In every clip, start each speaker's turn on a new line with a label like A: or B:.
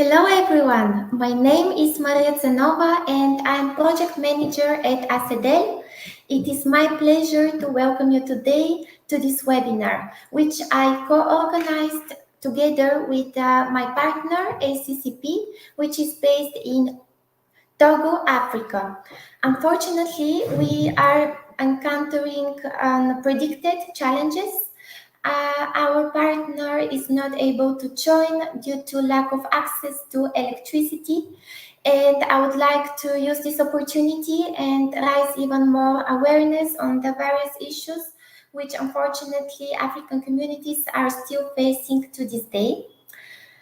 A: Hello everyone, my name is Maria Zenova and I'm project manager at ACEDEL. It is my pleasure to welcome you today to this webinar, which I co-organized together with my partner ACCP, which is based in Togo, Africa. Unfortunately, we are encountering unpredicted challenges. Our partner is not able to join due to lack of access to electricity. And I would like to use this opportunity and raise even more awareness on the various issues which unfortunately African communities are still facing to this day.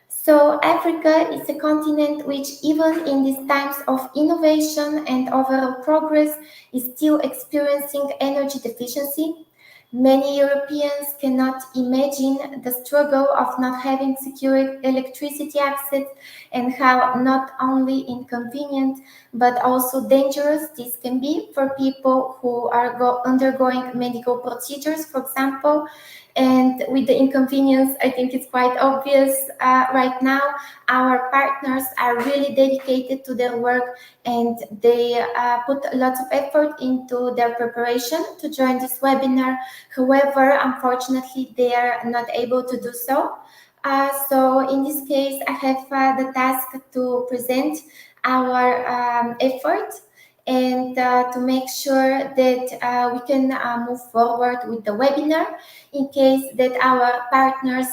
A: So Africa is a continent which even in these times of innovation and overall progress is still experiencing energy deficiency. Many Europeans cannot imagine the struggle of not having secure electricity access and how not only inconvenient but also dangerous this can be for people who are undergoing medical procedures, for example. And with the inconvenience, I think it's quite obvious right now. Our partners are really dedicated to their work and they put lots of effort into their preparation to join this webinar. However, unfortunately, they are not able to do so. So in this case, I have the task to present our effort and to make sure that we can move forward with the webinar. In case that our partners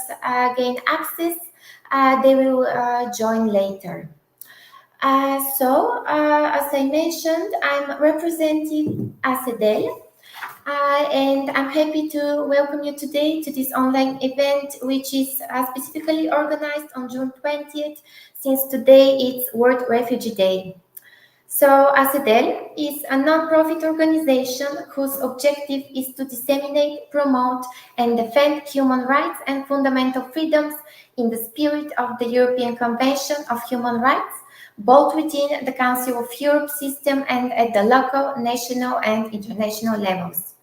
A: gain access, they will join later. As I mentioned, I'm representing ACEDEL. And I'm happy to welcome you today to this online event, which is specifically organized on June 20th, since today it's World Refugee Day. So ACEDEL is a non-profit organization whose objective is to disseminate, promote, and defend human rights and fundamental freedoms in the spirit of the European Convention of Human Rights, both within the Council of Europe system and at the local, national, and international levels.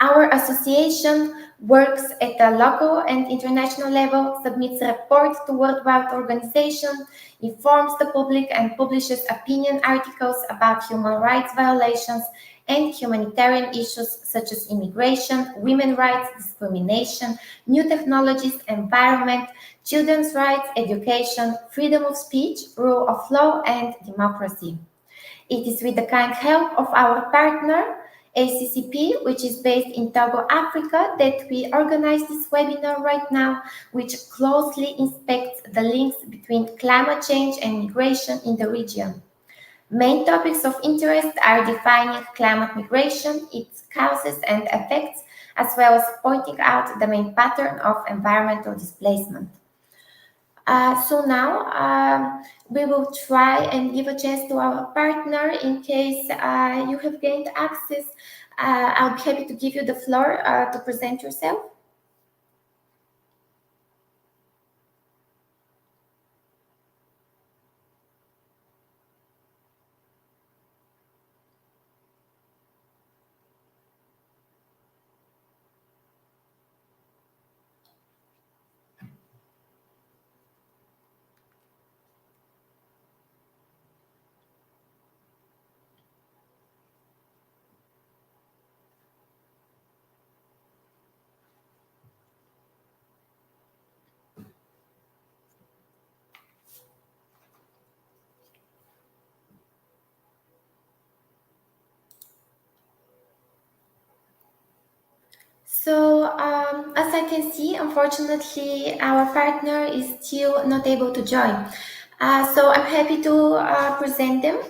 A: Our association works at the local and international level, submits reports to worldwide organizations, informs the public and publishes opinion articles about human rights violations and humanitarian issues such as immigration, women's rights, discrimination, new technologies, environment, children's rights, education, freedom of speech, rule of law, and democracy. It is with the kind help of our partner, ACCP, which is based in Togo, Africa, that we organize this webinar right now, which closely inspects the links between climate change and migration in the region. Main topics of interest are defining climate migration, its causes and effects, as well as pointing out the main pattern of environmental displacement. So now we will try and give a chance to our partner in case you have gained access. I'll be happy to give you the floor to present yourself. So, as I can see, unfortunately, our partner is still not able to join. So I'm happy to present them.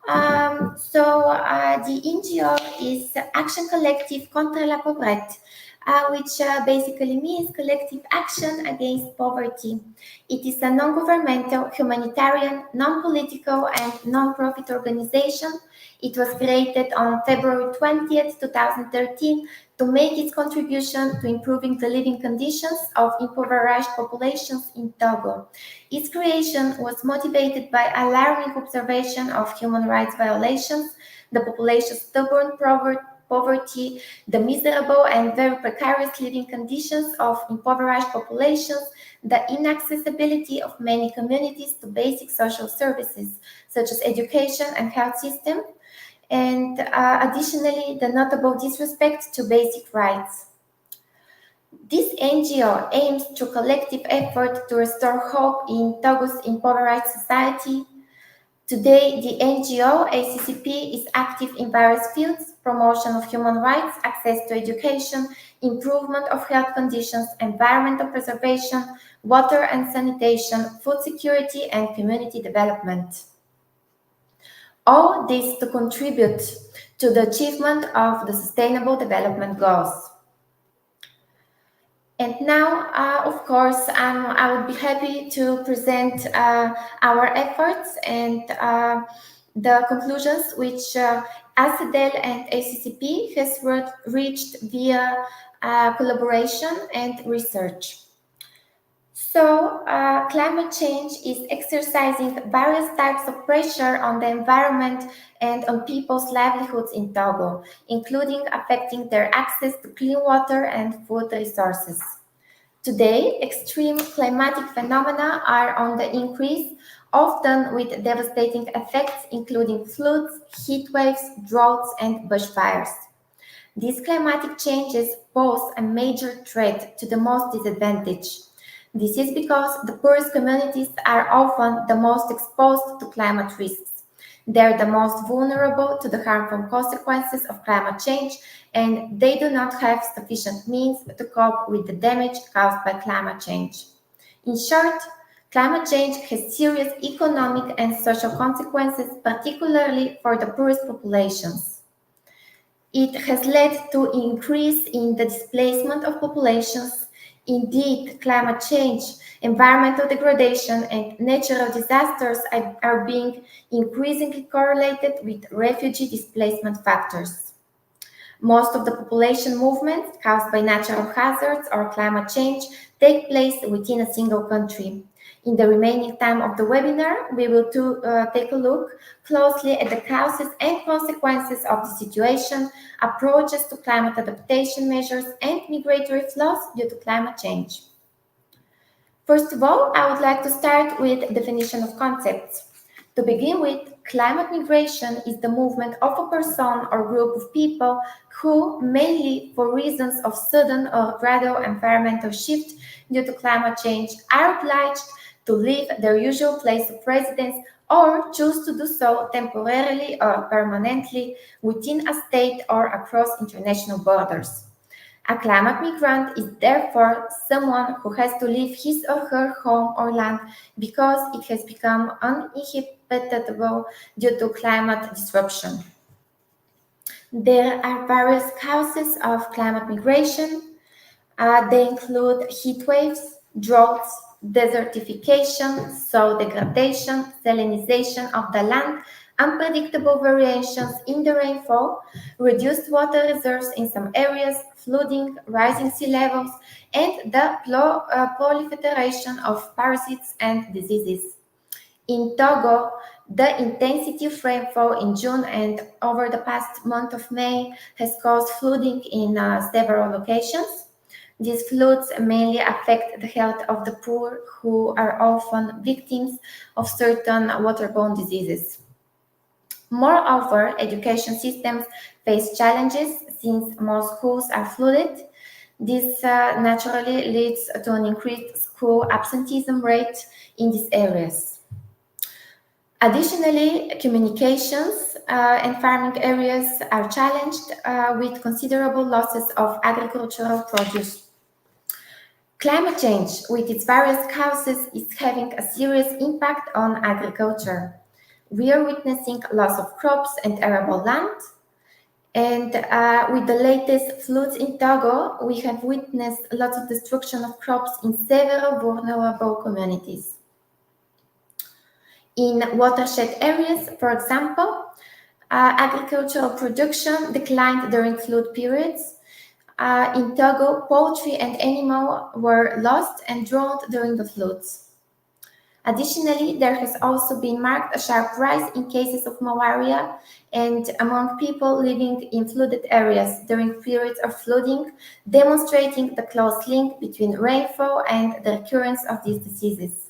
A: The NGO is Action Collective Contre la Pauvreté, which basically means collective action against poverty. It is a non-governmental, humanitarian, non-political, and non-profit organization. It was created on February 20th, 2013 to make its contribution to improving the living conditions of impoverished populations in Togo. Its creation was motivated by alarming observation of human rights violations, the population's stubborn poverty, the miserable and very precarious living conditions of impoverished populations, the inaccessibility of many communities to basic social services such as education and health system, and additionally the notable disrespect to basic rights. This NGO aims through collective effort to restore hope in Togo's impoverished society. Today, the NGO ACCP is active in various fields: promotion of human rights, access to education, improvement of health conditions, environmental preservation, water and sanitation, food security, and community development. All this to contribute to the achievement of the Sustainable Development Goals. And now, of course, I would be happy to present our efforts and the conclusions which ACEDEL and ACCP has reached via collaboration and research. So, climate change is exercising various types of pressure on the environment and on people's livelihoods in Togo, including affecting their access to clean water and food resources. Today, extreme climatic phenomena are on the increase, often with devastating effects, including floods, heat waves, droughts, and bushfires. These climatic changes pose a major threat to the most disadvantaged. This is because the poorest communities are often the most exposed to climate risks. They are the most vulnerable to the harmful consequences of climate change, and they do not have sufficient means to cope with the damage caused by climate change. In short, climate change has serious economic and social consequences, particularly for the poorest populations. It has led to an increase in the displacement of populations. Indeed, climate change, environmental degradation, and natural disasters are being increasingly correlated with refugee displacement factors. Most of the population movements caused by natural hazards or climate change take place within a single country. In the remaining time of the webinar, we will take a look closely at the causes and consequences of the situation, approaches to climate adaptation measures, and migratory flows due to climate change. First of all, I would like to start with definition of concepts. To begin with, climate migration is the movement of a person or group of people who, mainly for reasons of sudden or gradual environmental shift due to climate change, are obliged to leave their usual place of residence or choose to do so temporarily or permanently within a state or across international borders. A climate migrant is therefore someone who has to leave his or her home or land because it has become uninhabitable due to climate disruption. There are various causes of climate migration. They include heat waves, droughts, desertification, soil degradation, salinization of the land, unpredictable variations in the rainfall, reduced water reserves in some areas, flooding, rising sea levels, and the proliferation of parasites and diseases. In Togo, the intensity of rainfall in June and over the past month of May has caused flooding in several locations. These floods mainly affect the health of the poor, who are often victims of certain waterborne diseases. Moreover, education systems face challenges since most schools are flooded. This naturally leads to an increased school absenteeism rate in these areas. Additionally, communications and farming areas are challenged with considerable losses of agricultural produce. Climate change, with its various causes, is having a serious impact on agriculture. We are witnessing loss of crops and arable land. And with the latest floods in Togo, we have witnessed lots of destruction of crops in several vulnerable communities. In watershed areas, for example, agricultural production declined during flood periods. In Togo, poultry and animals were lost and drowned during the floods. Additionally, there has also been marked a sharp rise in cases of malaria and among people living in flooded areas during periods of flooding, demonstrating the close link between rainfall and the recurrence of these diseases.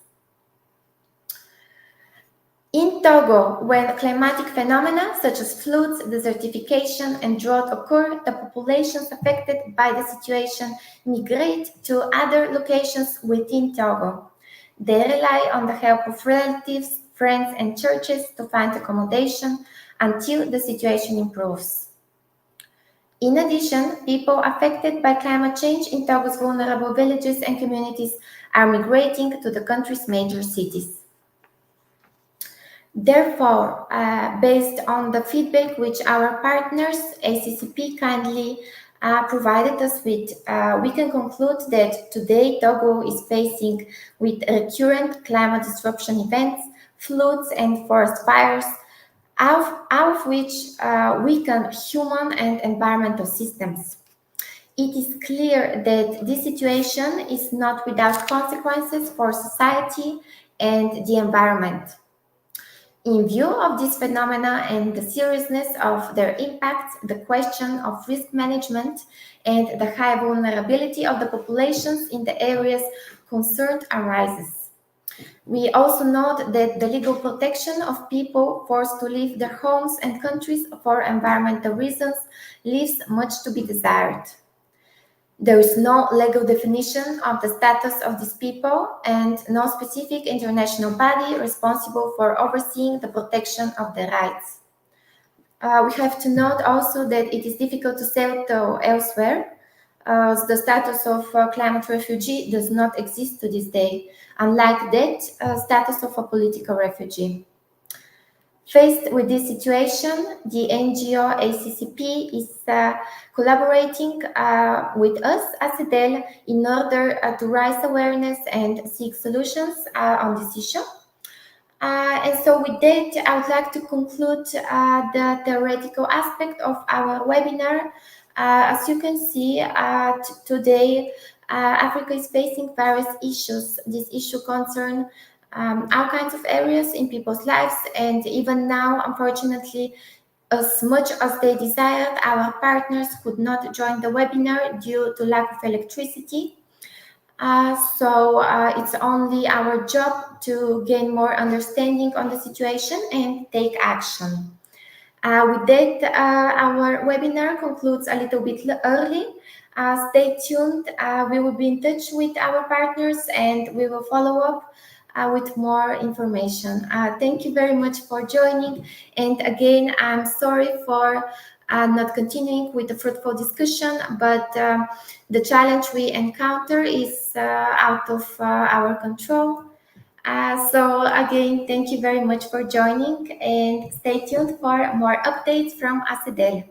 A: In Togo, when climatic phenomena such as floods, desertification, and drought occur, the populations affected by the situation migrate to other locations within Togo. They rely on the help of relatives, friends, and churches to find accommodation until the situation improves. In addition, people affected by climate change in Togo's vulnerable villages and communities are migrating to the country's major cities. Therefore, based on the feedback which our partners, ACCP, kindly provided us with, we can conclude that today Togo is facing with recurrent climate disruption events, floods and forest fires, out of which weaken human and environmental systems. It is clear that this situation is not without consequences for society and the environment. In view of these phenomena and the seriousness of their impacts, the question of risk management and the high vulnerability of the populations in the areas concerned arises. We also note that the legal protection of people forced to leave their homes and countries for environmental reasons leaves much to be desired. There is no legal definition of the status of these people and no specific international body responsible for overseeing the protection of their rights. We have to note also that it is difficult to settle elsewhere. The status of climate refugee does not exist to this day, unlike that status of a political refugee. Faced with this situation, the NGO ACCP is collaborating with us, ACEDEL, in order to raise awareness and seek solutions on this issue. And so with that, I would like to conclude the theoretical aspect of our webinar. As you can see, today, Africa is facing various issues. This issue concerns all kinds of areas in people's lives, and even now, unfortunately, as much as they desired, our partners could not join the webinar due to lack of electricity. So it's only our job to gain more understanding on the situation and take action. With that, our webinar concludes a little bit early. Stay tuned. We will be in touch with our partners and we will follow up with more information. Thank you very much for joining. And again, I'm sorry for not continuing with the fruitful discussion, but the challenge we encounter is out of our control. So again, thank you very much for joining and stay tuned for more updates from ACEDEL.